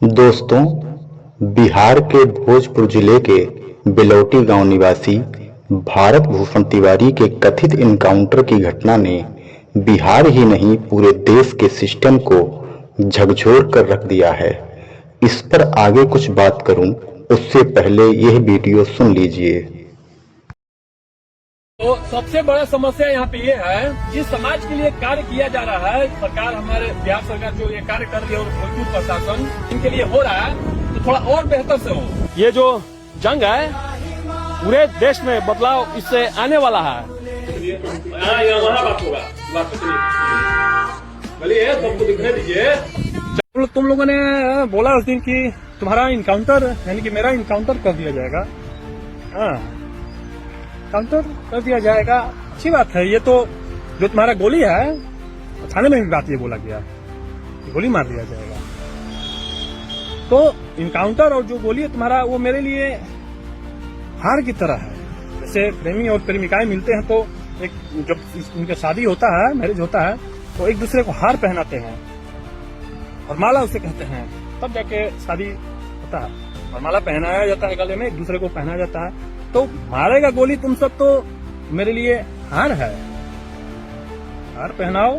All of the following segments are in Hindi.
दोस्तों, बिहार के भोजपुर जिले के बिलौटी गांव निवासी भारत भूषण तिवारी के कथित एनकाउंटर की घटना ने बिहार ही नहीं पूरे देश के सिस्टम को झकझोर कर रख दिया है। इस पर आगे कुछ बात करूं, उससे पहले यह वीडियो सुन लीजिए। तो सबसे बड़ा समस्या यहाँ पे ये है, जिस समाज के लिए कार्य किया जा रहा है, सरकार हमारे बिहार सरकार जो ये कार्य कर रही है और भोजपुर प्रशासन इनके लिए हो रहा है, तो थोड़ा और बेहतर से हो। ये जो जंग है पूरे देश में बदलाव इससे आने वाला है। वहाँ बात होगा, सबको दिखने दीजिए। तुम लोगों ने बोला उस दिन कि तुम्हारा इनकाउंटर यानी कि मेरा इनकाउंटर कर दिया जाएगा। काउंटर कर दिया जाएगा, अच्छी बात है। ये तो जो तुम्हारा गोली है, थाने में भी बात ये बोला गया, गोली मार दिया जाएगा। तो इनकाउंटर और जो गोली है तुम्हारा, वो मेरे लिए हार की तरह है। जैसे प्रेमी और प्रेमिकाएं मिलते हैं तो एक जब उनका शादी होता है, मैरिज होता है, तो एक दूसरे को हार पहनाते हैं और माला उसे कहते हैं, तब जाके शादी होता है। और माला पहनाया जाता है गले में, एक दूसरे को पहनाया जाता है। तो मारेगा गोली तुम सब, तो मेरे लिए हार है। हार पहनाओ,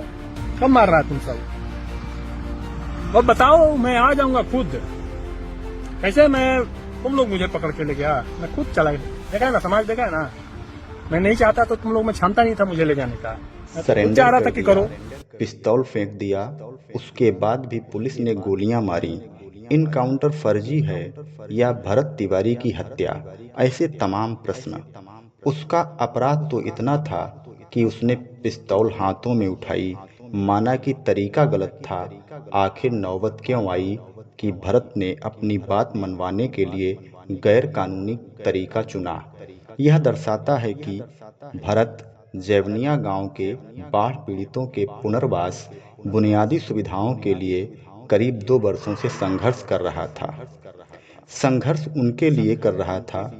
कब मार रहा है तुम सब? अब बताओ, मैं आ जाऊंगा खुद। कैसे तुम लोग मुझे पकड़ के ले गया, मैं खुद चला गया। देखा है ना, समाज देखा है ना। मैं नहीं चाहता तो तुम लोग में क्षमता नहीं था मुझे ले जाने का। मैं चाह रहा था कि करो। पिस्तौल फेंक दिया, उसके बाद भी पुलिस ने गोलियां मारी। इनकाउंटर फर्जी है या भरत तिवारी की हत्या, ऐसे तमाम प्रश्न। उसका अपराध तो इतना था कि उसने पिस्तौल हाथों में उठाई। माना कि तरीका गलत था, आखिर नौबत क्यों आई कि भरत ने अपनी बात मनवाने के लिए गैर कानूनी तरीका चुना। यह दर्शाता है कि भरत जैवनिया गांव के बाढ़ पीड़ितों के पुनर्वास बुनियादी सुविधाओं के लिए करीब 2 वर्षों से संघर्ष कर रहा था। संघर्ष उनके लिए कर रहा था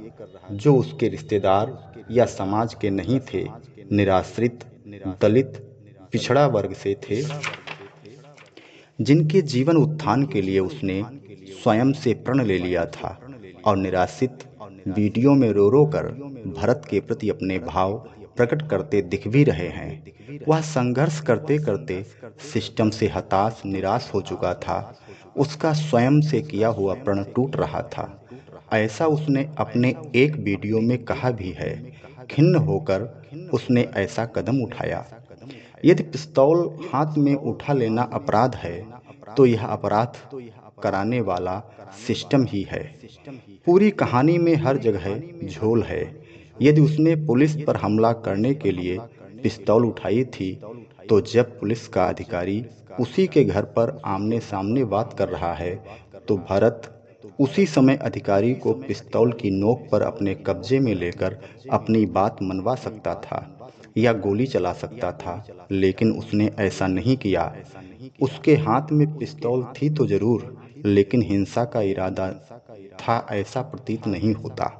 जो उसके रिश्तेदार या समाज के नहीं थे, निराश्रित, दलित, पिछड़ा वर्ग से थे, जिनके जीवन उत्थान के लिए उसने स्वयं से प्रण ले लिया था। और निराश्रित वीडियो में रो रो कर भरत के प्रति अपने भाव प्रकट करते दिख भी रहे हैं। वह संघर्ष करते करते सिस्टम से हताश, निराश हो चुका था। उसका स्वयं से किया हुआ प्रण टूट रहा था। ऐसा उसने अपने एक वीडियो में कहा भी है। खिन्न होकर उसने ऐसा कदम उठाया। यदि पिस्तौल हाथ में उठा लेना अपराध है, तो यह अपराध कराने वाला सिस्टम ही है। पूरी कहानी में हर जगह झोल है। यदि उसने पुलिस पर हमला करने के लिए पिस्तौल उठाई थी, तो जब पुलिस का अधिकारी उसी के घर पर आमने सामने बात कर रहा है, तो भरत उसी समय अधिकारी को पिस्तौल की नोक पर अपने कब्जे में लेकर अपनी बात मनवा सकता था या गोली चला सकता था, लेकिन उसने ऐसा नहीं किया। उसके हाथ में पिस्तौल थी तो जरूर, लेकिन हिंसा का इरादा था ऐसा प्रतीत नहीं होता।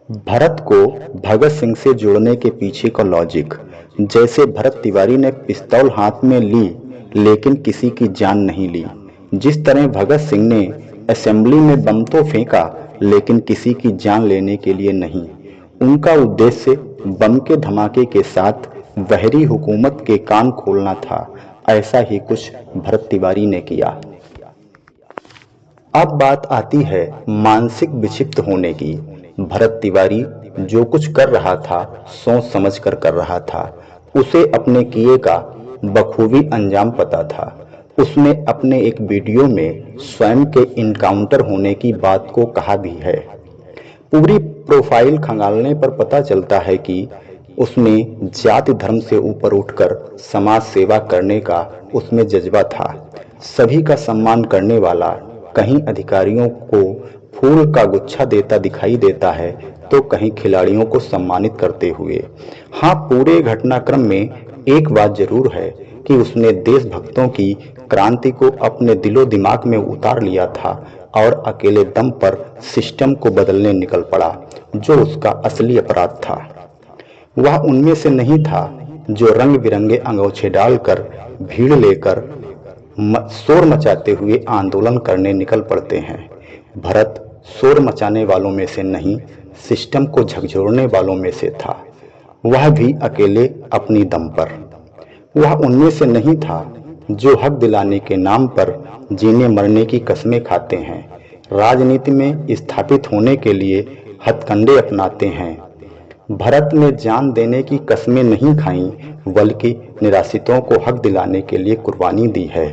भरत को भगत सिंह से जोड़ने के पीछे का लॉजिक, जैसे भरत तिवारी ने पिस्तौल हाथ में ली लेकिन किसी की जान नहीं ली, जिस तरह भगत सिंह ने असेंबली में बम तो फेंका लेकिन किसी की जान लेने के लिए नहीं। उनका उद्देश्य बम के धमाके के साथ बहरी हुकूमत के कान खोलना था। ऐसा ही कुछ भरत तिवारी ने किया। अब बात आती है मानसिक विक्षिप्त होने की। भरत तिवारी जो कुछ कर रहा था, सोच समझ कर रहा था। उसे अपने किए का बखूबी अंजाम पता था। उसने अपने एक वीडियो में स्वयं के इनकाउंटर होने की बात को कहा भी है। पूरी प्रोफाइल खंगालने पर पता चलता है कि उसमें जाति धर्म से ऊपर उठकर समाज सेवा करने का उसमें जज्बा था। सभी का सम्मान करने वाला। कहीं अधिकारियों को फूल का गुच्छा देता दिखाई देता है, तो कहीं खिलाड़ियों को सम्मानित करते हुए। हाँ, पूरे घटनाक्रम में एक बात जरूर है कि उसने देशभक्तों की क्रांति को अपने दिलो दिमाग में उतार लिया था। और अकेले दम पर सिस्टम को बदलने निकल पड़ा, जो उसका असली अपराध था। वह उनमें से नहीं था जो रंग बिरंगे अंगोछे डालकर, भीड़ लेकर, शोर मचाते हुए आंदोलन करने निकल पड़ते हैं। भरत शोर मचाने वालों में से नहीं, सिस्टम को झकझोरने वालों में से था, वह भी अकेले अपनी दम पर। वह उनमें से नहीं था जो हक दिलाने के नाम पर जीने मरने की कस्में खाते हैं, राजनीति में स्थापित होने के लिए हथकंडे अपनाते हैं। भरत ने जान देने की कस्में नहीं खाईं, बल्कि निराश्रितों को हक दिलाने के लिए कुर्बानी दी है।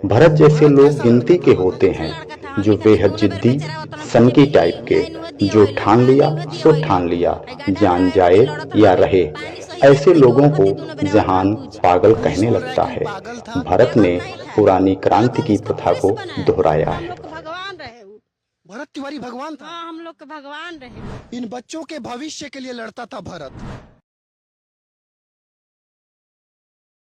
भरत जैसे लोग गिनती के होते हैं, जो बेहद जिद्दी, सनकी टाइप के, जो ठान लिया सो ठान लिया, जान जाए या रहे। ऐसे लोगों को जहान पागल कहने लगता है। भरत ने पुरानी क्रांति की प्रथा को दोहराया है। भरत तिवारी भगवान था। हाँ, हम लोग के भगवान रहे। इन बच्चों के भविष्य के लिए लड़ता था भरत।